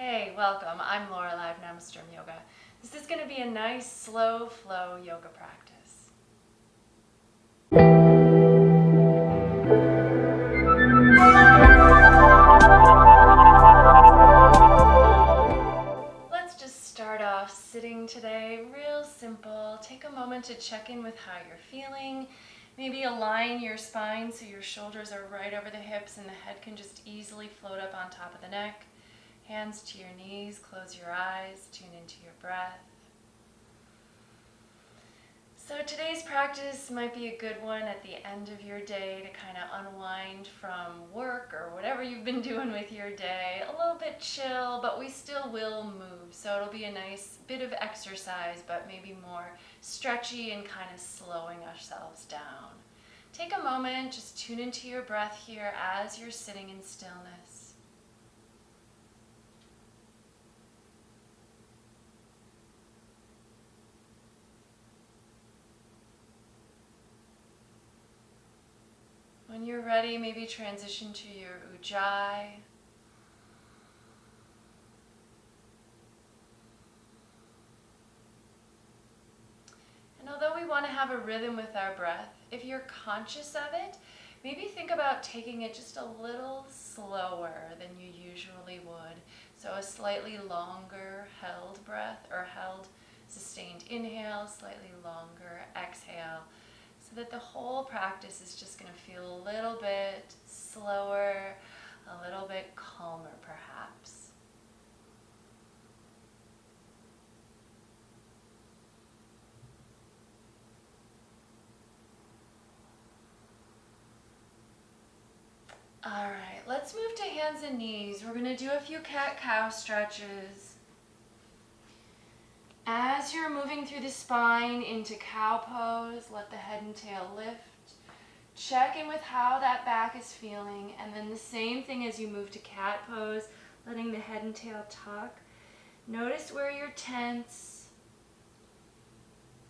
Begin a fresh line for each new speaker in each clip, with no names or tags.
Hey, welcome. I'm Laura Live Namasturm Yoga. This is going to be a nice slow flow yoga practice. Let's just start off sitting today, real simple. Take a moment to check in with how you're feeling. Maybe align your spine so your shoulders are right over the hips and the head can just easily float up on top of the neck. Hands to your knees, close your eyes, tune into your breath. So today's practice might be a good one at the end of your day to kind of unwind from work or whatever you've been doing with your day. A little bit chill, but we still will move. So it'll be a nice bit of exercise, but maybe more stretchy and kind of slowing ourselves down. Take a moment, just tune into your breath here as you're sitting in stillness. When you're ready, maybe transition to your ujjayi. And although we want to have a rhythm with our breath, if you're conscious of it, maybe think about taking it just a little slower than you usually would. So a slightly longer held breath or held sustained inhale, slightly longer exhale. So that the whole practice is just going to feel a little bit slower, a little bit calmer perhaps. All right, let's move to hands and knees. We're going to do a few cat-cow stretches. As you're moving through the spine into cow pose, let the head and tail lift. Check in with how that back is feeling, and then the same thing as you move to cat pose, letting the head and tail tuck. Notice where you're tense.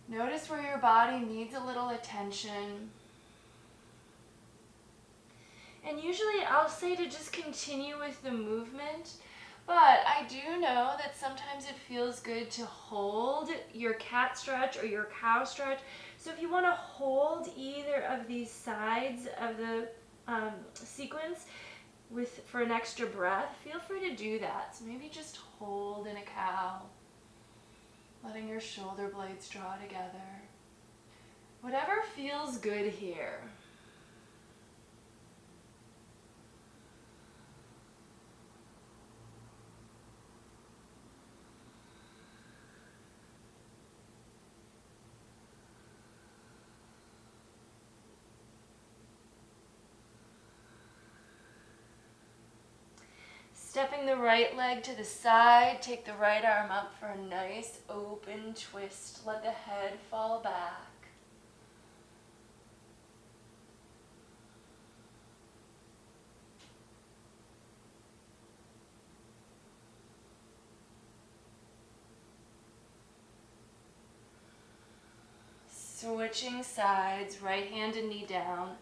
Notice where your body needs a little attention. And usually I'll say to just continue with the movement, but I do know that sometimes it feels good to hold your cat stretch or your cow stretch. So if you want to hold either of these sides of the sequence for an extra breath, feel free to do that. So maybe just hold in a cow, letting your shoulder blades draw together. Whatever feels good here. Stepping the right leg to the side, take the right arm up for a nice open twist. Let the head fall back. Switching sides, right hand and knee down,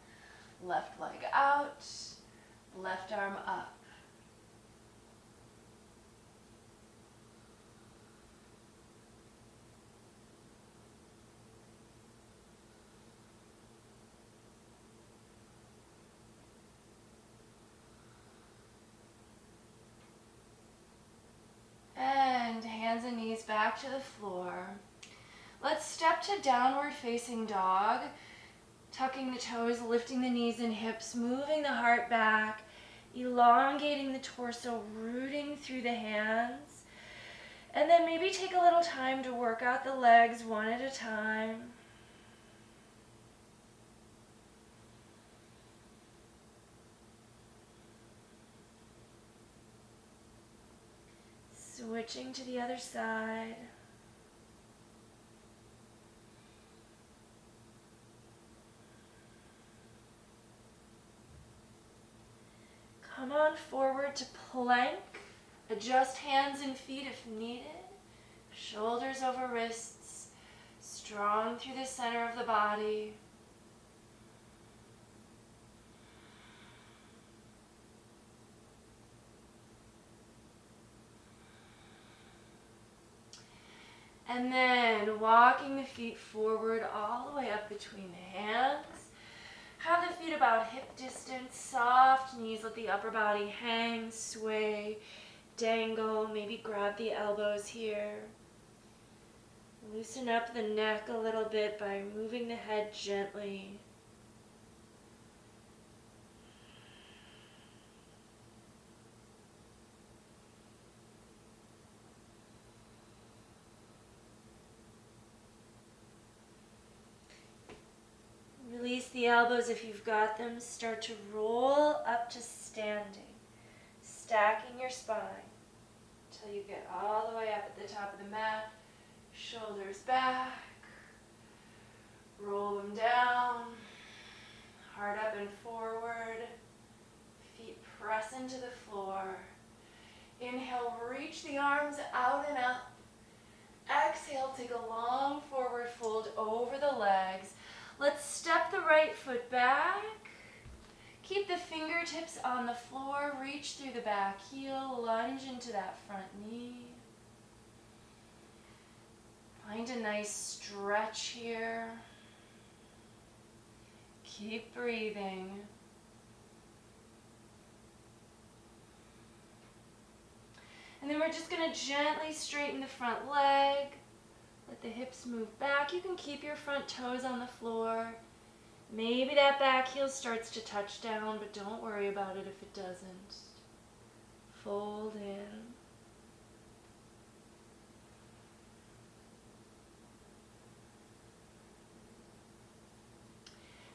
left leg out, left arm up. And hands and knees back to the floor. Let's step to downward facing dog, tucking the toes, lifting the knees and hips, moving the heart back, elongating the torso, rooting through the hands. And then maybe take a little time to work out the legs one at a time. Switching to the other side. Come on forward to plank. Adjust hands and feet if needed. Shoulders over wrists. Strong through the center of the body. And then walking the feet forward all the way up between the hands. Have the feet about hip distance, soft knees, let the upper body hang, sway, dangle, maybe grab the elbows here. Loosen up the neck a little bit by moving the head gently. Release the elbows if you've got them. Start to roll up to standing, stacking your spine until you get all the way up at the top of the mat. Shoulders back, roll them down, heart up and forward, feet press into the floor. Inhale, reach the arms out and up. Exhale, take a long forward fold over the legs. Let's step the right foot back. Keep the fingertips on the floor, reach through the back heel, lunge into that front knee. Find a nice stretch here. Keep breathing. And then we're just going to gently straighten the front leg. Let the hips move back. You can keep your front toes on the floor. Maybe that back heel starts to touch down, but don't worry about it if it doesn't. Fold in.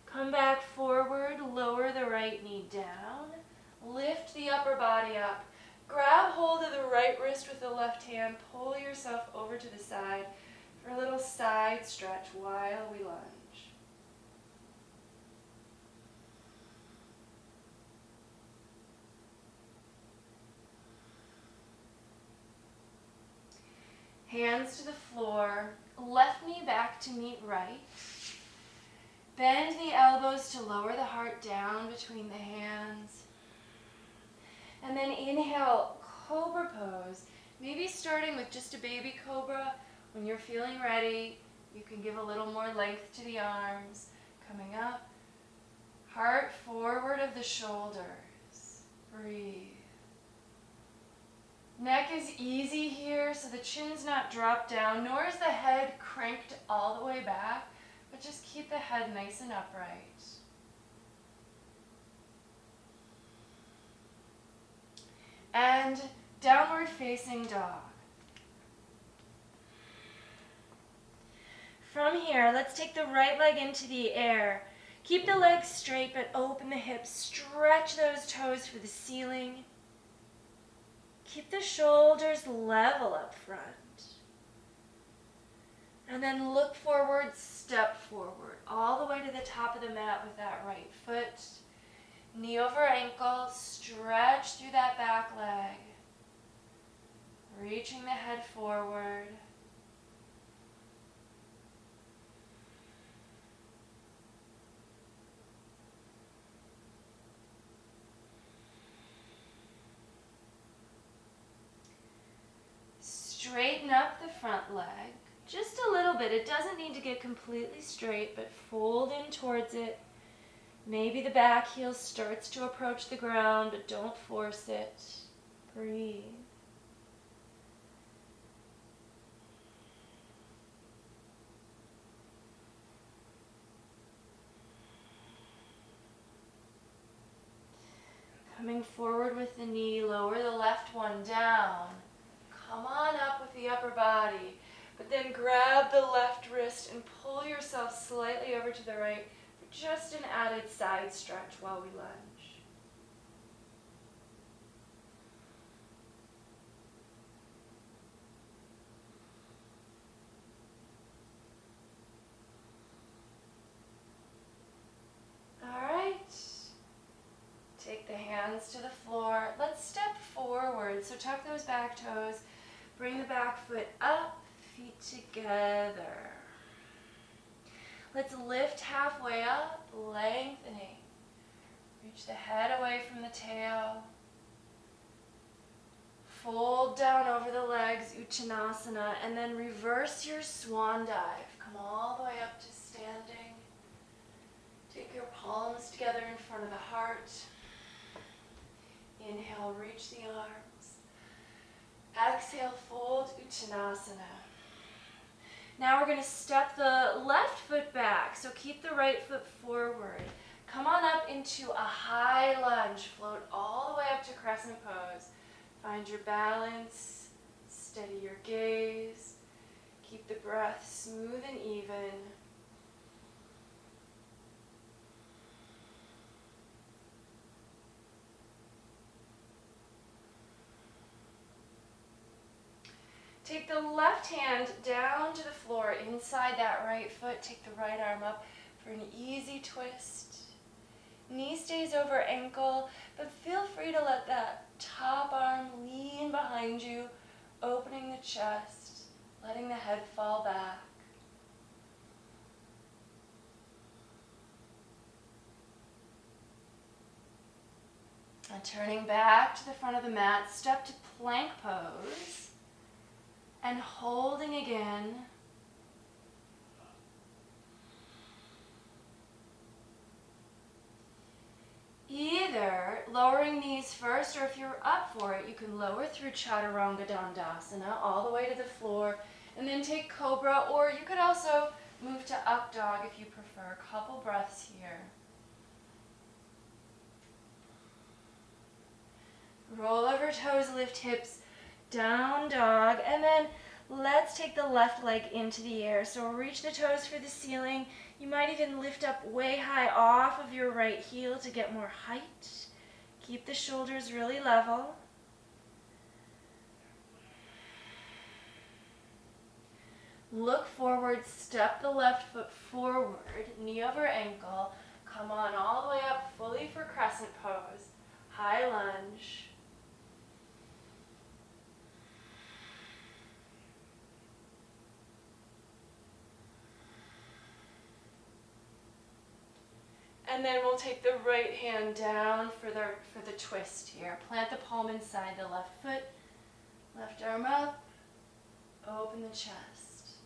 Come back forward, lower the right knee down. Lift the upper body up. Grab hold of the right wrist with the left hand. Pull yourself over to the side for a little side stretch while we lunge. Hands to the floor, left knee back to meet right. Bend the elbows to lower the heart down between the hands. And then inhale, cobra pose. Maybe starting with just a baby cobra. When you're feeling ready, you can give a little more length to the arms. Coming up, heart forward of the shoulders. Breathe. Neck is easy here, so the chin's not dropped down, nor is the head cranked all the way back, but just keep the head nice and upright. And downward facing dog. From here, let's take the right leg into the air. Keep the legs straight, but open the hips. Stretch those toes for the ceiling. Keep the shoulders level up front. And then look forward, step forward, all the way to the top of the mat with that right foot. Knee over ankle, stretch through that back leg. Reaching the head forward. Straighten up the front leg, just a little bit. It doesn't need to get completely straight, but fold in towards it. Maybe the back heel starts to approach the ground, but don't force it. Breathe. Coming forward with the knee, lower the left one down. Come on up with the upper body, but then grab the left wrist and pull yourself slightly over to the right for just an added side stretch while we lunge. All right. Take the hands to the floor. Let's step forward. So tuck those back toes. Bring the back foot up, feet together. Let's lift halfway up, lengthening. Reach the head away from the tail. fold down over the legs, Uttanasana, and then reverse your swan dive. Come all the way up to standing. Take your palms together in front of the heart. Inhale, reach the arms. Exhale, fold, Uttanasana. Now we're going to step the left foot back, so keep the right foot forward. Come on up into a high lunge. Float all the way up to crescent pose. Find your balance, steady your gaze. Keep the breath smooth and even. Take the left hand down to the floor inside that right foot. Take the right arm up for an easy twist. Knee stays over ankle, but feel free to let that top arm lean behind you, opening the chest, letting the head fall back. And turning back to the front of the mat, step to plank pose. And holding again. Either lowering knees first, or if you're up for it, you can lower through Chaturanga Dandasana all the way to the floor, and then take Cobra, or you could also move to Up Dog if you prefer. A couple breaths here. Roll over toes, lift hips, down dog, and then let's take the left leg into the air. So reach the toes for the ceiling. You might even lift up way high off of your right heel to get more height. Keep the shoulders really level. Look forward, step the left foot forward, knee over ankle. Come on all the way up fully for crescent pose. High lunge. And then we'll take the right hand down for the twist here. Plant the palm inside the left foot. Left arm up. Open the chest.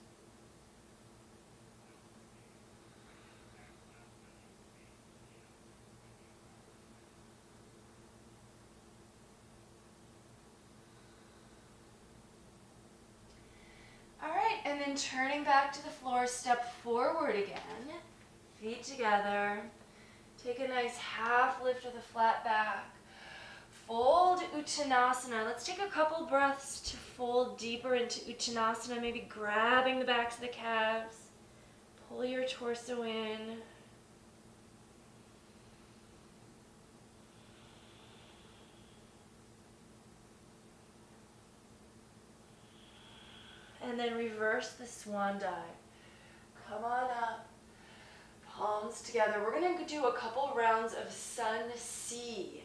All right, and then turning back to the floor, step forward again. Feet together. Take a nice half lift of the flat back. Fold Uttanasana. Let's take a couple breaths to fold deeper into Uttanasana, maybe grabbing the backs of the calves. Pull your torso in. And then reverse the swan dive. Come on up. Palms together. We're going to do a couple rounds of sun C.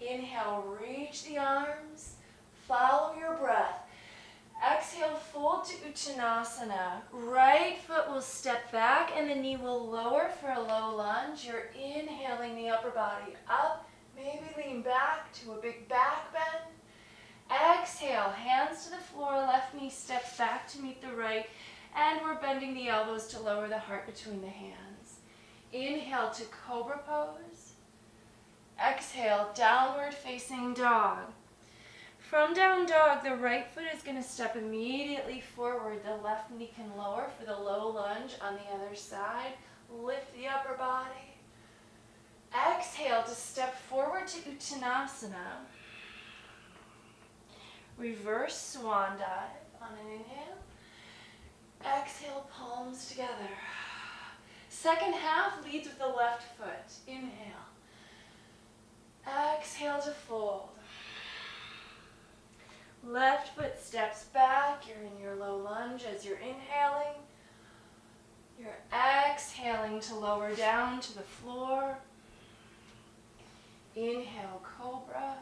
Inhale, reach the arms. Follow your breath. Exhale, fold to Uttanasana. Right foot will step back and the knee will lower for a low lunge. You're inhaling the upper body up. Maybe lean back to a big back bend. Exhale, hands to the floor. Left knee steps back to meet the right. And we're bending the elbows to lower the heart between the hands. Inhale to Cobra pose. Exhale, downward facing dog. From down dog, the right foot is going to step immediately forward. The left knee can lower for the low lunge on the other side. Lift the upper body. Exhale to step forward to Uttanasana. Reverse swan dive on an inhale. Exhale, palms together. Second half leads with the left foot. Inhale. Exhale to fold. Left foot steps back. You're in your low lunge as you're inhaling. You're exhaling to lower down to the floor. Inhale, Cobra.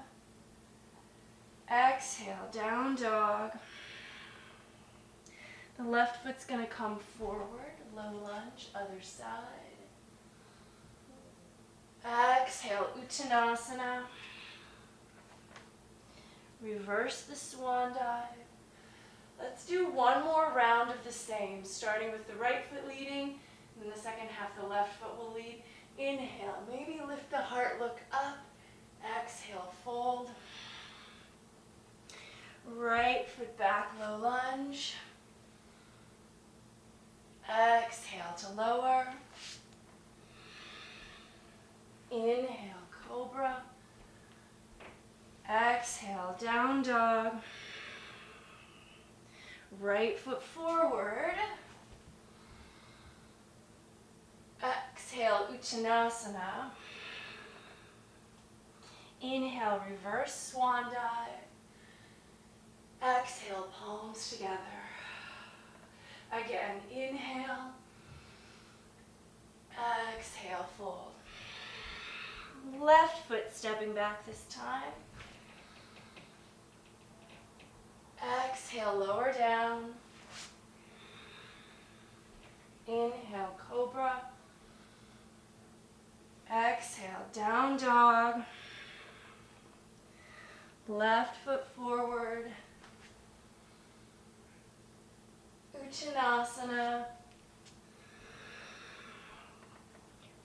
Exhale, down dog. The left foot's going to come forward, low lunge, other side. Exhale, Uttanasana. Reverse the swan dive. Let's do one more round of the same, starting with the right foot leading, and then the second half the left foot will lead. Inhale, maybe lift the heart, look up. Exhale, fold. Right foot back, low lunge. Exhale to lower. Inhale, cobra. Exhale, down dog. Right foot forward. Exhale, Uttanasana. Inhale, reverse swan dive. Exhale, palms together. Again, inhale. Exhale, fold. Left foot stepping back this time. Exhale, lower down. Inhale, cobra. Exhale, down dog. Left foot forward. Uttanasana.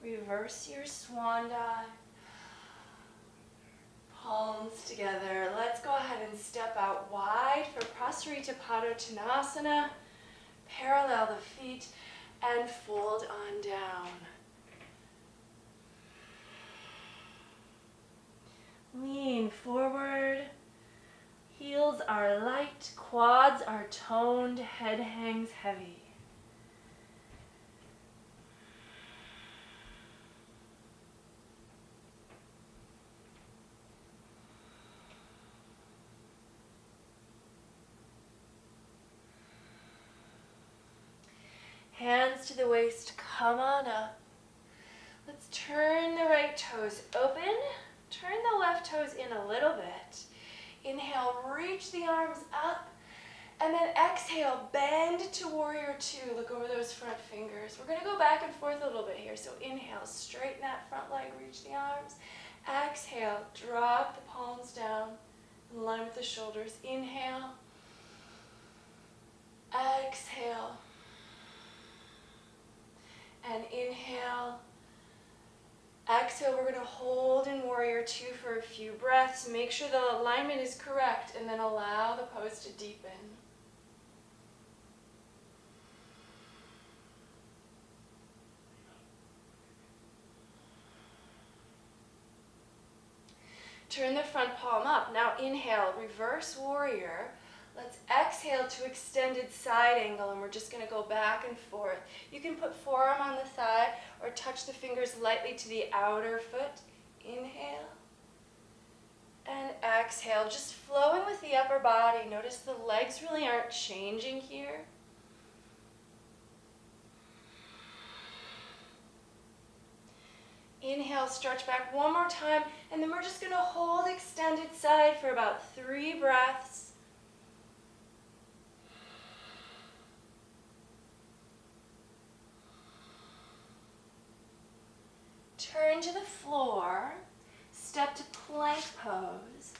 Reverse your swan dive. Palms together. Let's go ahead and step out wide for Prasarita Padottanasana. Parallel the feet and fold on down. Lean forward. Heels are light, quads are toned, head hangs heavy. Hands to the waist, come on up. Let's turn the right toes open. Turn the left toes in a little bit. Inhale, reach the arms up. And then exhale, bend to warrior two. Look over those front fingers. We're going to go back and forth a little bit here. So inhale, straighten that front leg, reach the arms. Exhale, drop the palms down in line with the shoulders. Inhale. Exhale. And inhale. Exhale, we're going to hold in warrior two for a few breaths. Make sure the alignment is correct and then allow the pose to deepen. Turn the front palm up. Now inhale, reverse warrior. Let's exhale to extended side angle, and we're just going to go back and forth. You can put forearm on the thigh or touch the fingers lightly to the outer foot. Inhale. And exhale, just flowing with the upper body. Notice the legs really aren't changing here. Inhale, stretch back one more time, and then we're just going to hold extended side for about 3 breaths. Turn to the floor, step to plank pose,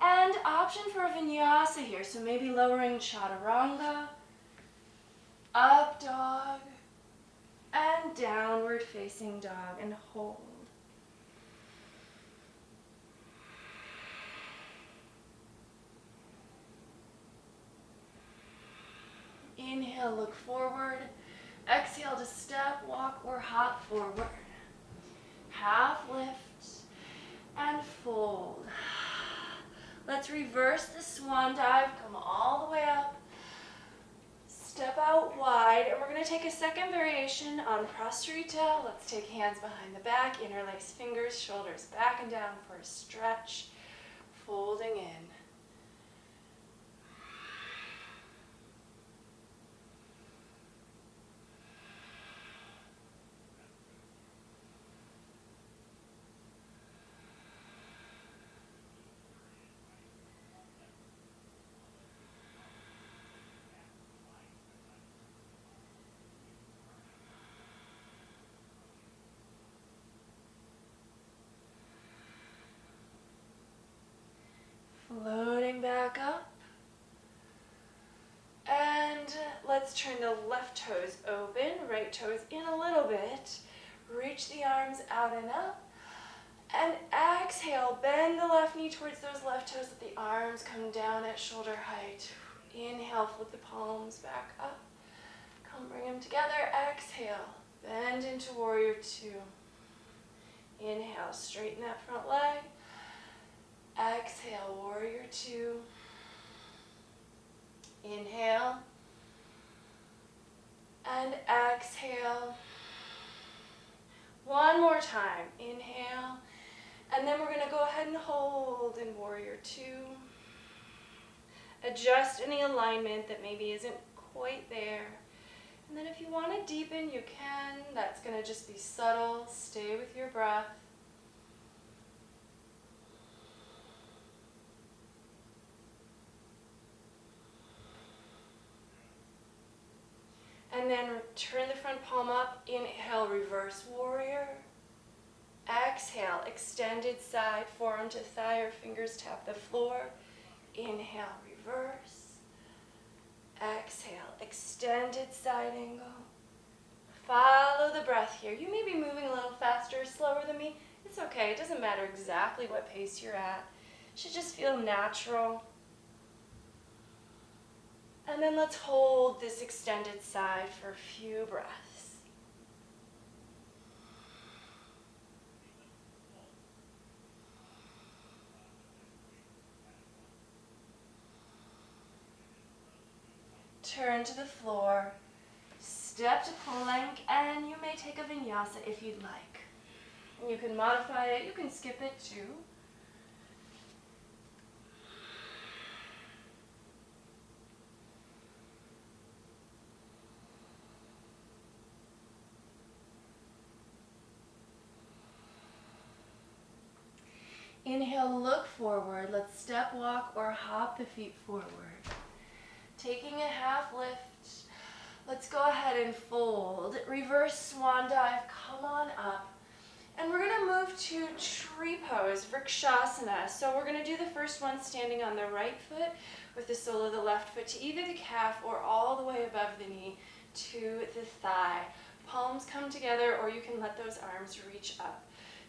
and option for a vinyasa here. So maybe lowering chaturanga, up dog, and downward facing dog, and hold. Inhale, look forward. Exhale to step, walk, or hop forward. Half lift and fold. Let's reverse the swan dive. Come all the way up. Step out wide, and we're going to take a second variation on Prasarita. Let's take hands behind the back, interlace fingers, shoulders back and down for a stretch. Folding in. let's turn the left toes open, right toes in a little bit. Reach the arms out and up. And exhale, bend the left knee towards those left toes, let the arms come down at shoulder height. Inhale, flip the palms back up. Come bring them together, exhale, bend into warrior two. Inhale, straighten that front leg. Exhale, warrior two. Inhale. And exhale. One more time, inhale. And then we're going to go ahead and hold in warrior two. Adjust any alignment that maybe isn't quite there. And then if you want to deepen, you can. That's going to just be subtle. Stay with your breath. And then turn the front palm up. Inhale, reverse warrior. Exhale, extended side, forearm to thigh or fingers tap the floor. Inhale, reverse. Exhale, extended side angle. Follow the breath here. You may be moving a little faster or slower than me. It's okay. It doesn't matter exactly what pace you're at. It should just feel natural. And then let's hold this extended side for a few breaths. Turn to the floor, step to plank, and you may take a vinyasa if you'd like. You can modify it, you can skip it too. Inhale, look forward. Let's step, walk, or hop the feet forward. Taking a half lift, let's go ahead and fold. Reverse swan dive, come on up. And we're going to move to tree pose, vrikshasana. So we're going to do the first one standing on the right foot with the sole of the left foot to either the calf or all the way above the knee to the thigh. Palms come together, or you can let those arms reach up.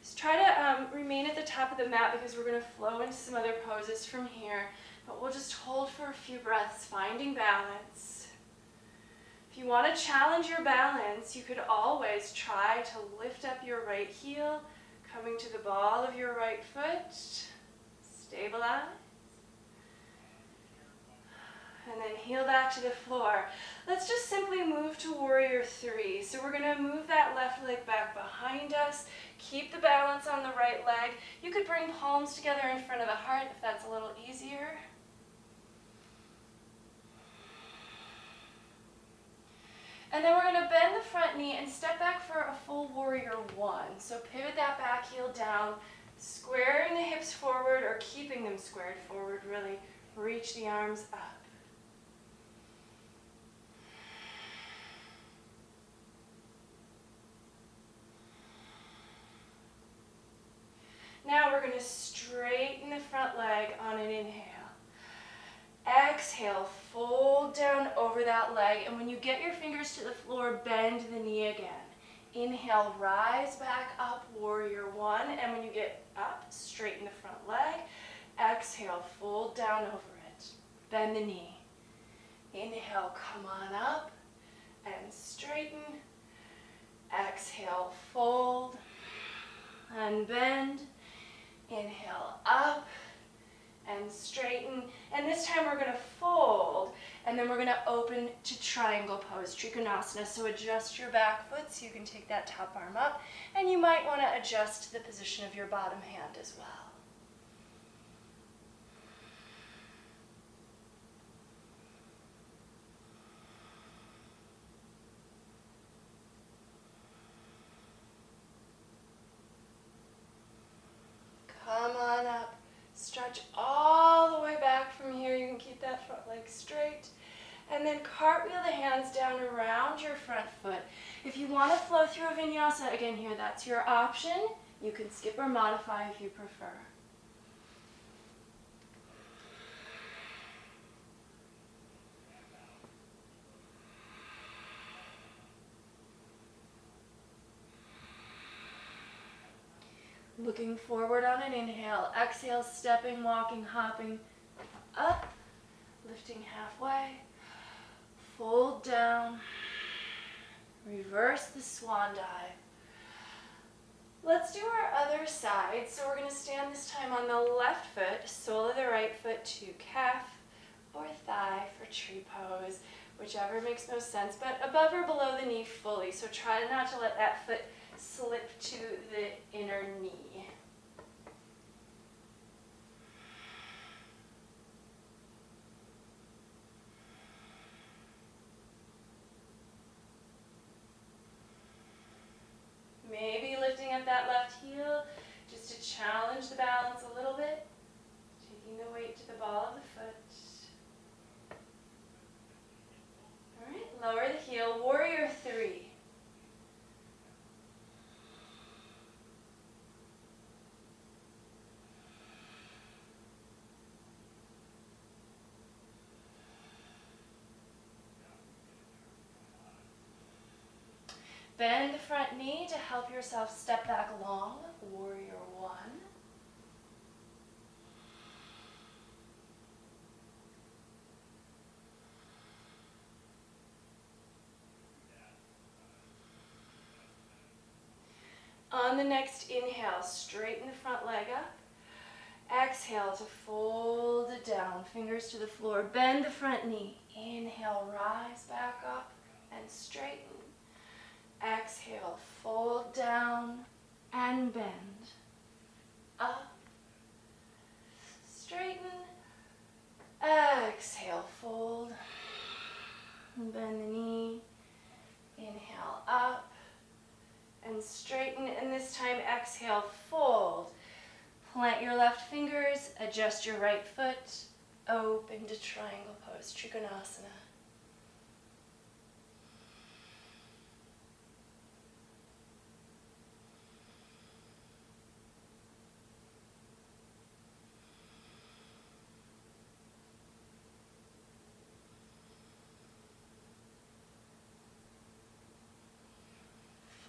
So try to remain at the top of the mat because we're going to flow into some other poses from here. But we'll just hold for a few breaths, finding balance. If you want to challenge your balance, you could always try to lift up your right heel, coming to the ball of your right foot. Stabilize. And then heel back to the floor. Let's just simply move to warrior three. So we're going to move that left leg back behind us. Keep the balance on the right leg. You could bring palms together in front of the heart if that's a little easier. And then we're going to bend the front knee and step back for a full warrior one. So pivot that back heel down, squaring the hips forward or keeping them squared forward, really. Reach the arms up. Now we're going to straighten the front leg on an inhale. Exhale, fold down over that leg, and when you get your fingers to the floor, bend the knee again. Inhale, rise back up, warrior one, and when you get up, straighten the front leg. Exhale, fold down over it. Bend the knee. Inhale, come on up and straighten. Exhale, fold and bend. Inhale, up and straighten. And this time we're going to fold, and then we're going to open to triangle pose, Trikonasana. So adjust your back foot so you can take that top arm up, and you might want to adjust the position of your bottom hand as well. Come on up. Stretch all the way back from here. You can keep that front leg straight. And then cartwheel the hands down around your front foot. If you want to flow through a vinyasa, again here, that's your option. You can skip or modify if you prefer. Looking forward on an inhale. Exhale, stepping, walking, hopping up. Lifting halfway. Fold down. Reverse the swan dive. Let's do our other side. So we're going to stand this time on the left foot, sole of the right foot to calf or thigh for tree pose, whichever makes most sense, but above or below the knee fully. So try not to let that foot slip to the inner knee. Maybe lifting up that left heel just to challenge the balance a little bit, taking the weight to the ball of the foot. All right, lower the heel, warrior three. Bend the front knee to help yourself step back long, warrior one. On the next inhale, straighten the front leg up. Exhale to fold it down, fingers to the floor. Bend the front knee. Inhale, rise back up and straighten. Exhale, fold down and bend. Up, straighten. Exhale, fold. Bend the knee. Inhale, up and straighten. And this time, exhale, fold. Plant your left fingers, adjust your right foot, open to triangle pose, Trikonasana.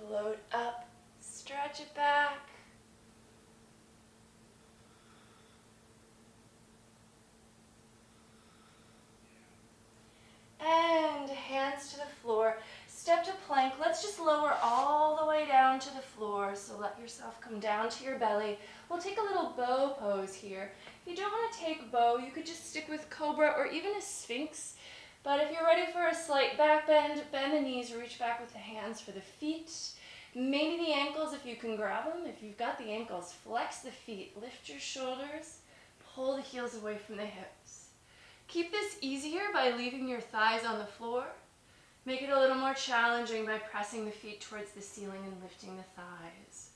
Float up, stretch it back. And hands to the floor. Step to plank. Let's just lower all the way down to the floor. So let yourself come down to your belly. We'll take a little bow pose here. If you don't want to take bow, you could just stick with cobra or even a sphinx. But if you're ready for a slight back bend, bend the knees, reach back with the hands for the feet. Maybe the ankles if you can grab them. If you've got the ankles, flex the feet, lift your shoulders, pull the heels away from the hips. Keep this easier by leaving your thighs on the floor. Make it a little more challenging by pressing the feet towards the ceiling and lifting the thighs.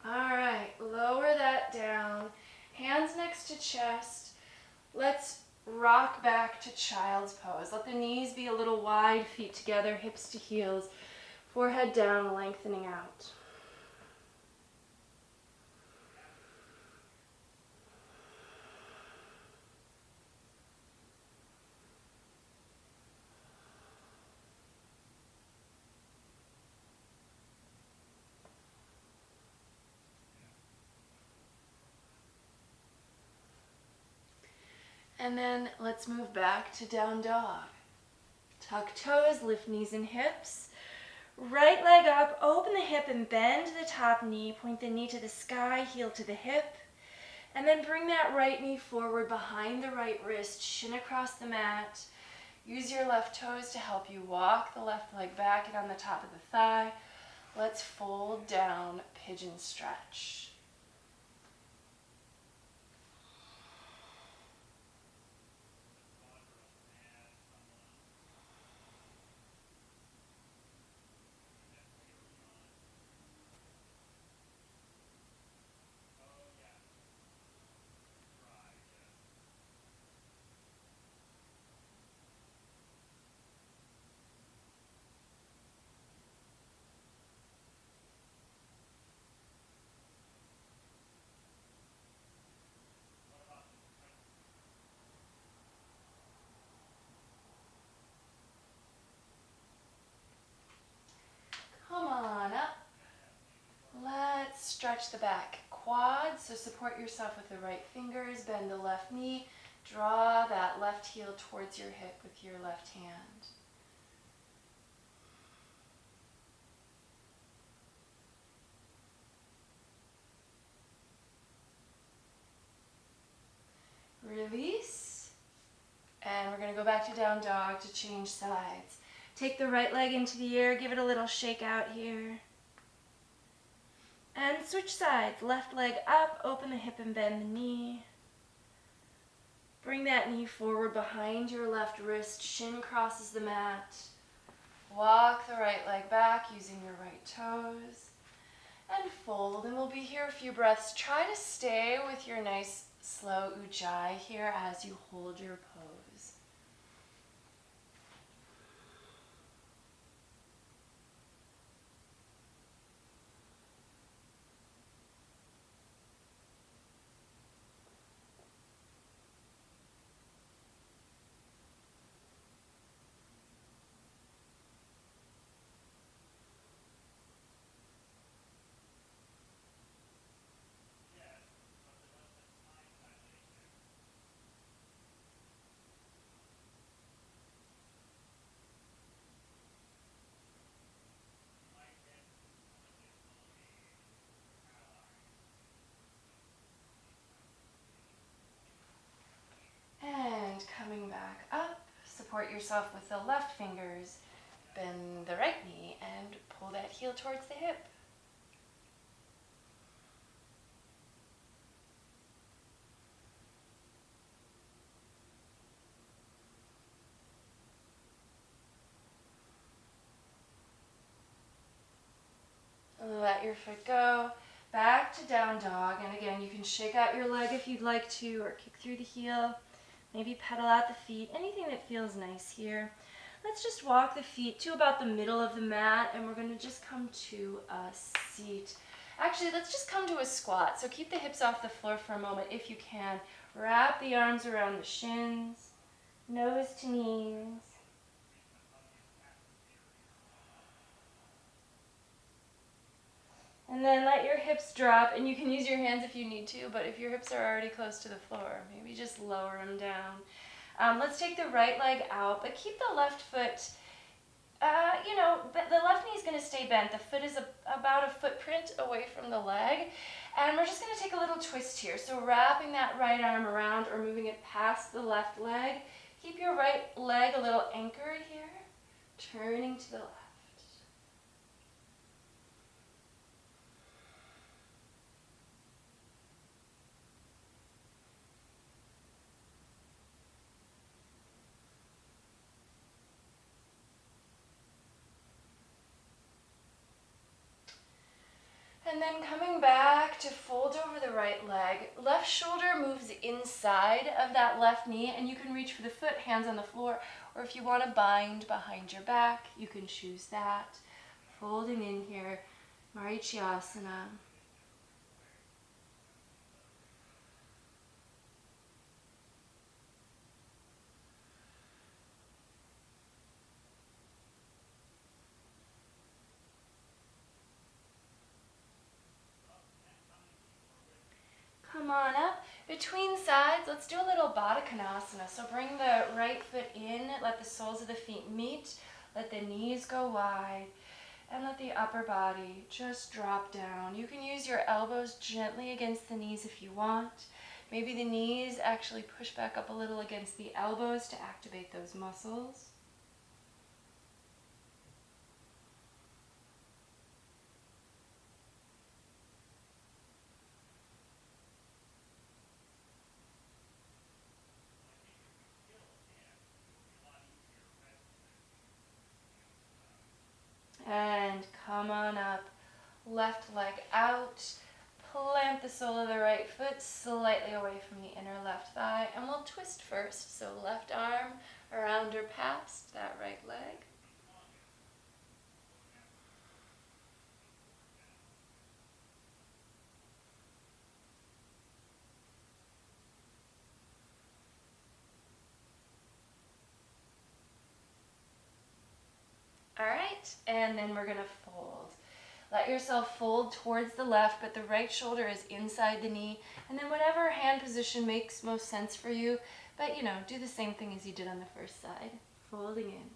All right, lower that down. Hands next to chest. Let's rock back to child's pose. Let the knees be a little wide, feet together, hips to heels, forehead down, lengthening out. And then let's move back to down dog. Tuck toes, lift knees and hips. Right leg up, open the hip and bend the top knee. Point the knee to the sky, heel to the hip. And then bring that right knee forward behind the right wrist, shin across the mat. Use your left toes to help you walk the left leg back and on the top of the thigh. Let's fold down, pigeon stretch. stretch the back quads, so support yourself with the right fingers, bend the left knee, draw that left heel towards your hip with your left hand. Release, and we're going to go back to down dog to change sides. Take the right leg into the air, give it a little shake out here. And switch sides, left leg up, open the hip and bend the knee. Bring that knee forward behind your left wrist, shin crosses the mat. Walk the right leg back using your right toes. And fold, and we'll be here a few breaths. Try to stay with your nice slow ujjayi here as you hold your pose. And coming back up, support yourself with the left fingers, bend the right knee, and pull that heel towards the hip. Let your foot go. Back to down dog, and again, you can shake out your leg if you'd like to, or kick through the heel. Maybe pedal out the feet, anything that feels nice here. Let's just walk the feet to about the middle of the mat, and we're going to just come to a seat. Actually, let's just come to a squat. So keep the hips off the floor for a moment if you can. Wrap the arms around the shins, nose to knees. And then let your hips drop, and you can use your hands if you need to, but if your hips are already close to the floor, maybe just lower them down. Let's take the right leg out, but keep the left foot, the left knee is going to stay bent. The foot is about a footprint away from the leg, and we're just going to take a little twist here. So wrapping that right arm around or moving it past the left leg. Keep your right leg a little anchored here, turning to the left. And then coming back to fold over the right leg. Left shoulder moves inside of that left knee, and you can reach for the foot, hands on the floor, or if you want to bind behind your back, you can choose that. Folding in here, Marichyasana. Come on up. Between sides, let's do a little Baddha Konasana. So bring the right foot in, let the soles of the feet meet, let the knees go wide, and let the upper body just drop down. You can use your elbows gently against the knees if you want. Maybe the knees actually push back up a little against the elbows to activate those muscles. And come on up, left leg out, plant the sole of the right foot slightly away from the inner left thigh, and we'll twist first. So left arm around or past that right leg. All right, and then we're gonna fold. Let yourself fold towards the left, but the right shoulder is inside the knee. And then whatever hand position makes most sense for you, but do the same thing as you did on the first side. Folding in.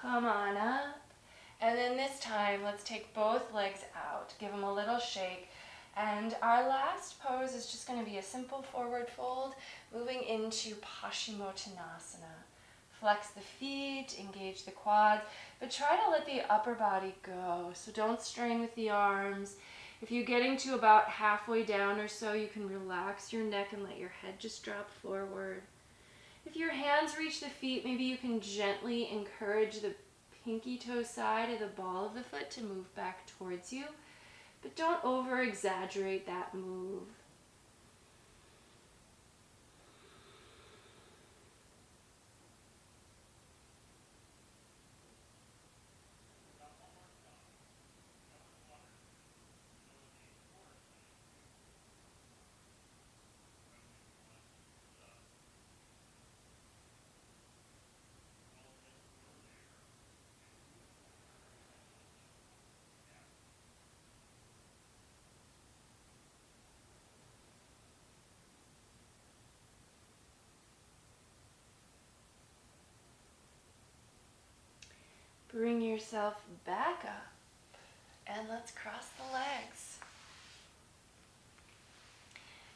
Come on up. And then this time, let's take both legs out. Give them a little shake. And our last pose is just going to be a simple forward fold, moving into Paschimottanasana. Flex the feet, engage the quads, but try to let the upper body go. So don't strain with the arms. If you're getting to about halfway down or so, you can relax your neck and let your head just drop forward. If your hands reach the feet, maybe you can gently encourage the pinky toe side of the ball of the foot to move back towards you, but don't over exaggerate that move. Bring yourself back up and let's cross the legs.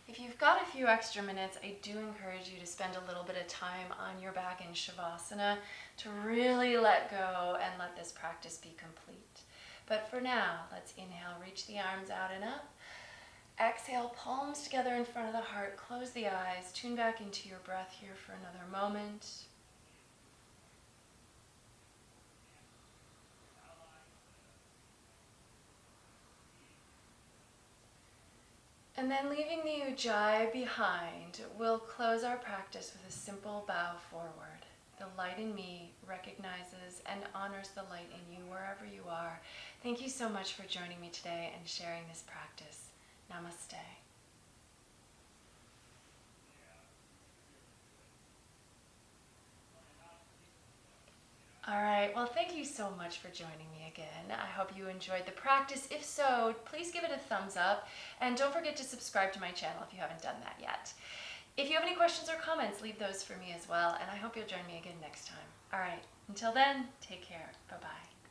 If you've got a few extra minutes, I do encourage you to spend a little bit of time on your back in Shavasana to really let go and let this practice be complete. But for now, let's inhale, reach the arms out and up. Exhale, palms together in front of the heart, close the eyes, tune back into your breath here for another moment. And then leaving the Ujjayi behind, we'll close our practice with a simple bow forward. The light in me recognizes and honors the light in you wherever you are. Thank you so much for joining me today and sharing this practice. Namaste. All right, well, thank you so much for joining me again. I hope you enjoyed the practice. If so, please give it a thumbs up, and don't forget to subscribe to my channel if you haven't done that yet. If you have any questions or comments, leave those for me as well, and I hope you'll join me again next time. All right, until then, take care. Bye-bye.